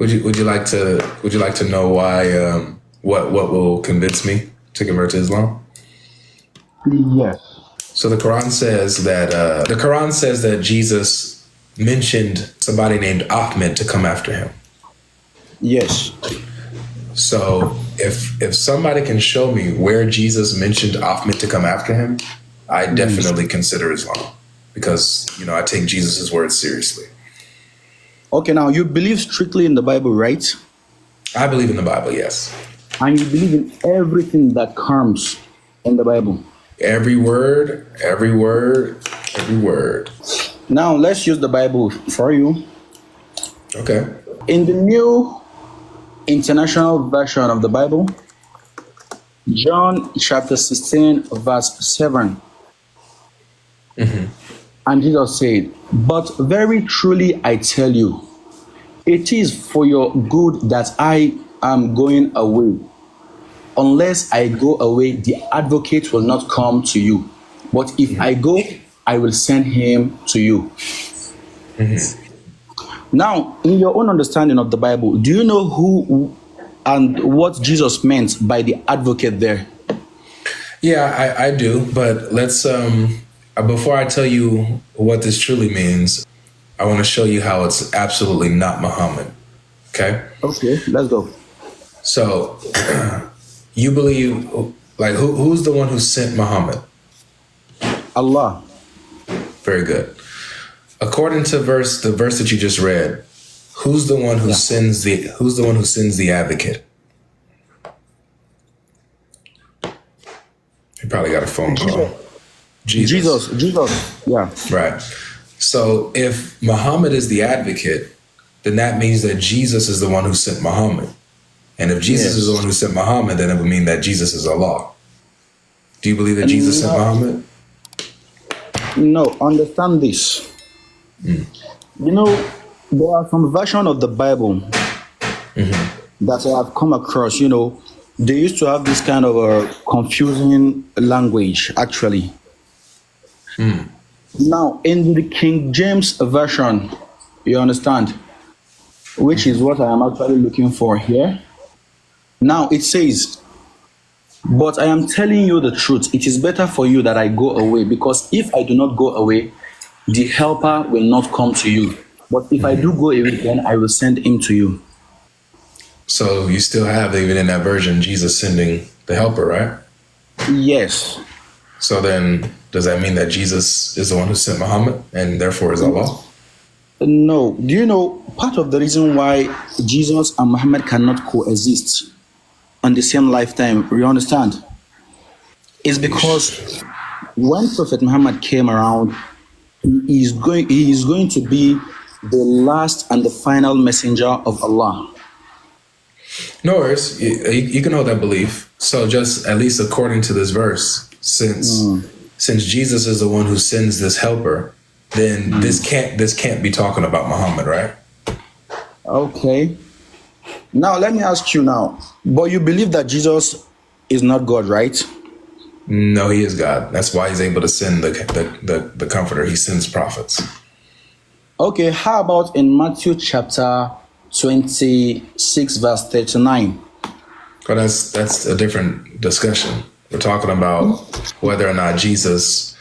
Would you like to know why? What will convince me to convert to Islam? Yes. So the Quran says that Jesus mentioned somebody named Ahmed to come after him. Yes. So if somebody can show me where Jesus mentioned Ahmed to come after him, I definitely consider Islam, because I take Jesus' words seriously. Okay, now you believe strictly in the Bible, right? I believe in the Bible, yes. And you believe in everything that comes in the Bible. Every word, every word, every word. Now let's use the Bible for you. Okay. In the New International Version of the Bible, John chapter 16, verse 7. And Jesus said, "But very truly I tell you, it is for your good that I am going away. Unless I go away, the advocate will not come to you. But if I go, I will send him to you." Now, in your own understanding of the Bible, do you know who and what Jesus meant by the advocate there? Yeah, I do. But let's, before I tell you what this truly means, I want to show you how it's absolutely not Muhammad. Okay? Okay, let's go. So, you believe, like, who's the one who sent Muhammad? Allah. Very good. According to the verse that you just read, who's the one who sends the advocate? He probably got a phone call. Jesus. Yeah. Right. So if Muhammad is the advocate, then that means that Jesus is the one who sent Muhammad. And if Jesus is the one who sent Muhammad, then it would mean that Jesus is Allah. Do you believe that Jesus sent Muhammad? No, understand this. There are some version of the Bible that I have come across. They used to have this kind of a confusing language, actually. Now, in the King James Version, you understand, which is what I am actually looking for here. Now, it says, "But I am telling you the truth. It is better for you that I go away, because if I do not go away, the helper will not come to you. But if I do go away, then I will send him to you." So you still have, even in that version, Jesus sending the helper, right? Yes. So then, does that mean that Jesus is the one who sent Muhammad and therefore is Allah? No. Do you know part of the reason why Jesus and Muhammad cannot coexist on the same lifetime, you understand, is because when Prophet Muhammad came around, he is going to be the last and the final messenger of Allah. No worries. You can hold that belief. So just at least according to this verse, since Jesus is the one who sends this helper, then this can't be talking about Muhammad, right? Okay. Now let me ask you now. But you believe that Jesus is not God, right? No, he is God. That's why he's able to send the comforter. He sends prophets. Okay, how about in Matthew chapter 26, verse 39? Well, that's a different discussion. We're talking about whether or not Jesus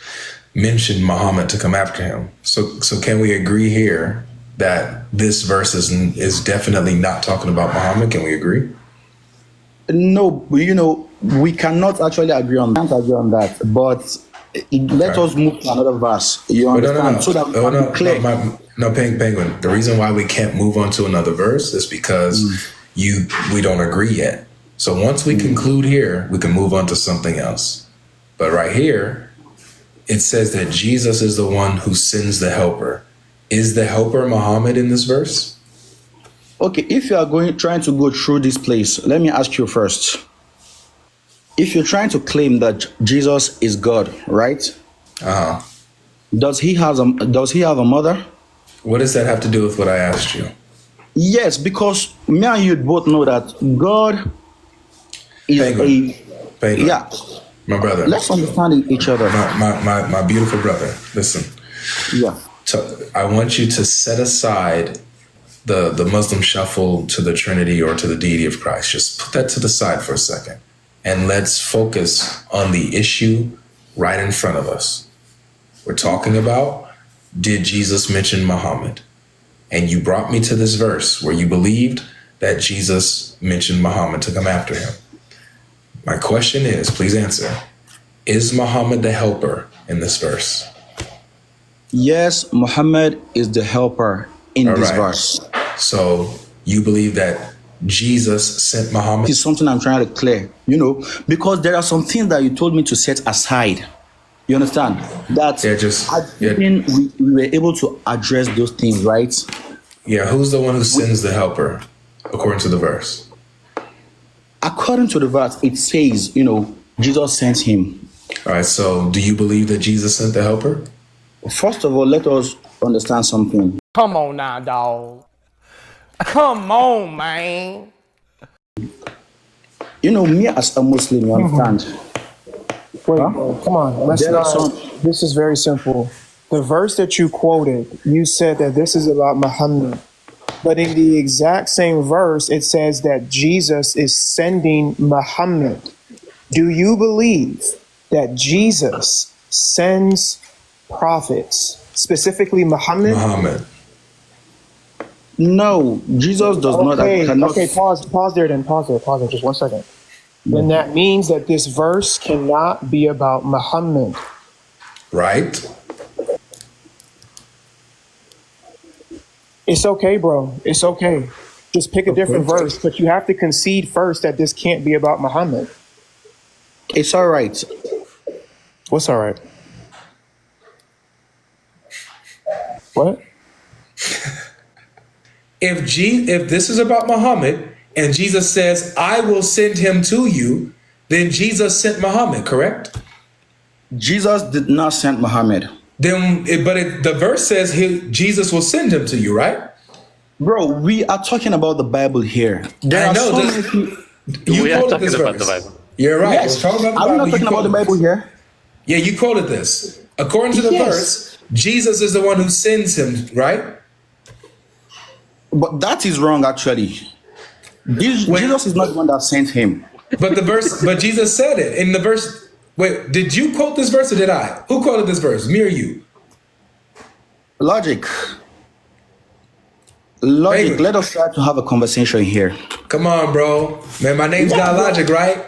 mentioned Muhammad to come after him. So can we agree here that this verse is definitely not talking about Muhammad? Can we agree? No, we cannot actually agree on that. But let us move to another verse. You understand? No. So that we can be clear. Penguin. The reason why we can't move on to another verse is because we don't agree yet. So once we conclude here, we can move on to something else. But right here, it says that Jesus is the one who sends the helper. Is the helper Muhammad in this verse? Okay, if you are trying to go through this place, let me ask you first. If you're trying to claim that Jesus is God, right? Does he have a mother? What does that have to do with what I asked you? Yes, because me and you both know that God is Penguin. Yeah. My brother. Let's understand each other. My beautiful brother. Listen. Yeah. I want you to set aside the Muslim shuffle to the Trinity or to the deity of Christ. Just put that to the side for a second. And let's focus on the issue right in front of us. We're talking about, did Jesus mention Muhammad? And you brought me to this verse where you believed that Jesus mentioned Muhammad to come after him. My question is, please answer, is Muhammad the helper in this verse? Yes, Muhammad is the helper in All this right. verse. So you believe that Jesus sent Muhammad? It's something I'm trying to clear, because there are some things that you told me to set aside. You understand? That we were able to address those things, right? Yeah, who's the one who sends the helper, according to the verse? According to the verse, it says, Jesus sent him. All right, so do you believe that Jesus sent the helper? First of all, let us understand something. Come on now, dog. Come on, man. Me as a Muslim, you understand? Wait, come on. This is very simple. The verse that you quoted, you said that this is about Muhammad. But in the exact same verse, it says that Jesus is sending Muhammad. Do you believe that Jesus sends prophets, specifically Muhammad? Muhammad. No, Jesus does not. Okay, pause there, just 1 second. Then that means that this verse cannot be about Muhammad. Right? It's okay, bro. It's okay. Just pick a different verse, but you have to concede first that this can't be about Muhammad. It's all right. What's all right? What? If this is about Muhammad and Jesus says, I will send him to you, then Jesus sent Muhammad, correct? Jesus did not send Muhammad. The verse says Jesus will send him to you, right? Bro, we are talking about the Bible here. I know. You quoted this verse. About the Bible. You're right. Yes. Are we not talking about the Bible here? Yeah, you quoted this. According to the verse, Jesus is the one who sends him, right? But that is wrong, actually. Jesus is not the one that sent him. But Jesus said it in the verse. Wait, did you quote this verse or did I? Who quoted this verse? Me or you? Logic, let us try to have a conversation here. Come on, bro. Man, my name's Godlogic, right?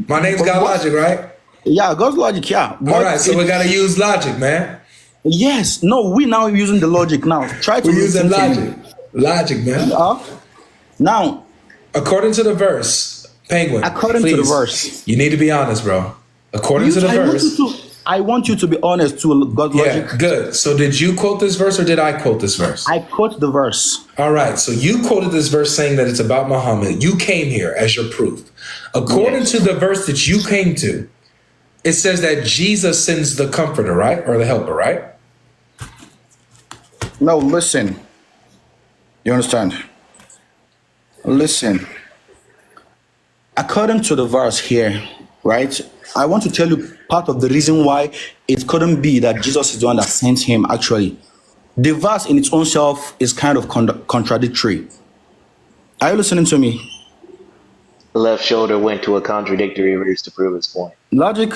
My name's Godlogic, right? Yeah, Godlogic, yeah. All right, so we got to use logic, man. Yes. No, we're now using the logic now. We're using logic. Logic, man. Now, according to the verse, Penguin, to the verse. You need to be honest, bro. According to the verse. I want you to be honest to Godlogic. Yeah, good. So did you quote this verse or did I quote this verse? I quote the verse. All right. So you quoted this verse saying that it's about Muhammad. You came here as your proof. According to the verse that you came to, it says that Jesus sends the comforter, right? Or the helper, right? No, listen. You understand? Listen. According to the verse here, right? I want to tell you part of the reason why it couldn't be that Jesus is the one that sent him, actually. The verse in its own self is kind of contradictory. Are you listening to me? The left shoulder went to a contradictory verse to prove his point. Logic,